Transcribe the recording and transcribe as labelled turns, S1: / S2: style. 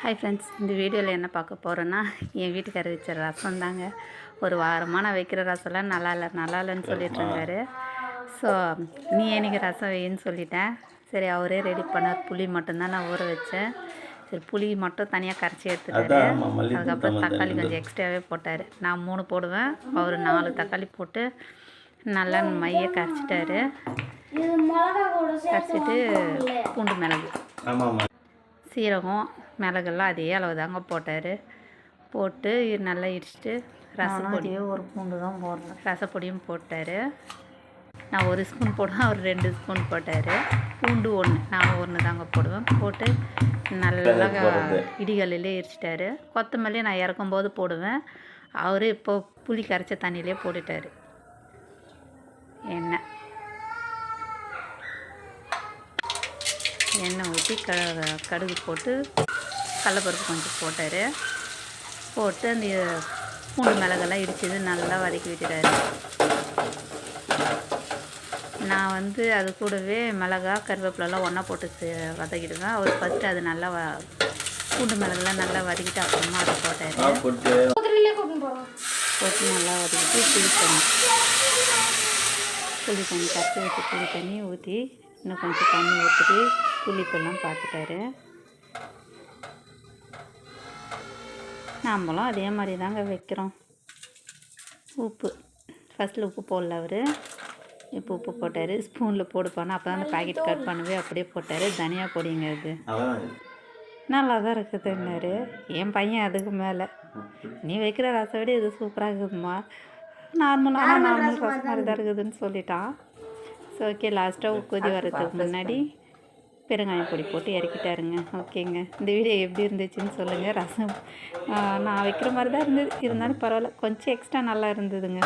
S1: Hi friends, இந்த வீடியோவில் என்ன பார்க்க போகிறோன்னா, என் வீட்டுக்காரர் வச்ச ரசம் தாங்க. ஒரு வாரமாக நான் வைக்கிற ரசம்லாம் நல்லா இல்லைன்னு சொல்லிட்டு இருந்தார். ஸோ நீ எனக்கு ரசம் வைன்னு சொல்லிட்டேன். சரி, அவரே ரெடி பண்ணார். புளி மட்டும்தான் நான் ஊற வச்சேன். சரி, புளி மட்டும் தனியாக கரைச்சி எடுத்துட்டாரு. அதுக்கப்புறம் தக்காளி கொஞ்சம் எக்ஸ்ட்ராவே போட்டார். நான் 3 போடுவேன், அவர் 4 தக்காளி போட்டு நல்லா மைய கரைச்சிட்டாரு. கரைச்சிட்டு பூண்டு மிளகு சீரகம் மிளகெல்லாம் அதே அளவு தாங்க போட்டார். போட்டு நல்லா இடிச்சிட்டு ரசப்பொடியே ஒரு பூண்டு தான் போடுறேன். ரசப்பொடியும் போட்டார். நான் 1 ஸ்பூன் போடுவேன், அவர் 2 ஸ்பூன் போட்டார். பூண்டு 1, நான் 1 தாங்க போடுவேன். போட்டு நல்லா இடிகளிலே இடிச்சிட்டாரு. கொத்தமல்லி நான் இறக்கும்போது போடுவேன், அவர் இப்போ புளி கரைச்ச தண்ணியிலே போட்டுட்டார். எண்ணெய் ஊற்றி கடுகு போட்டு கடலப்பருப்பு கொஞ்சம் போட்டார். போட்டு அந்த பூண்டு மிளகெல்லாம் இடிச்சது நல்லா வதக்கி விட்டுட்டாரு. நான் அது கூடவே மிளகா கருவேப்பிலெல்லாம் ஒன்றா போட்டு வதக்கிடுவேன். அவர் ஃபஸ்ட்டு அது நல்லா பூண்டு மிளகெல்லாம் நல்லா வதக்கிட்டு அப்புறமா அதை போட்டார். போட்டு நல்லா வதக்கிட்டு புளி தண்ணி கரைச்சி வச்சு புளி தண்ணி ஊற்றி இன்னும் கொஞ்சம் தண்ணி ஊற்றிட்டு புளிப்பெல்லாம் பார்த்துட்டாரு. நாமளும் அதே மாதிரி தாங்க வைக்கிறோம். உப்பு ஃபஸ்ட்டில் உப்பு போடல அவர், இப்போ உப்பு போட்டார். ஸ்பூனில் போடுப்பானா அப்போ தான் அந்த பாக்கெட் கட் பண்ணவே அப்படியே போட்டார். தனியாக பொடிங்க, அது நல்லா தான் இருக்குதுன்னாரு. என் பையன் அதுக்கு மேலே, நீ வைக்கிற ரசம் விட இது சூப்பராக இருக்குதும்மா, நார்மல் ரசம் மாதிரி தான் இருக்குதுன்னு சொல்லிட்டான். ஸோ ஓகே, லாஸ்ட்டாக கொதி வர்றதுக்கு முன்னாடி பெருங்காயம் பொடி போட்டு இறக்கிட்டாருங்க. ஓகேங்க, இந்த வீடியோ எப்படி இருந்துச்சுன்னு சொல்லுங்கள். ரசம் நான் வைக்கிற மாதிரி தான் இருந்தது, இருந்தாலும் பரவாயில்ல, கொஞ்சம் எக்ஸ்ட்ரா நல்லா இருந்ததுங்க.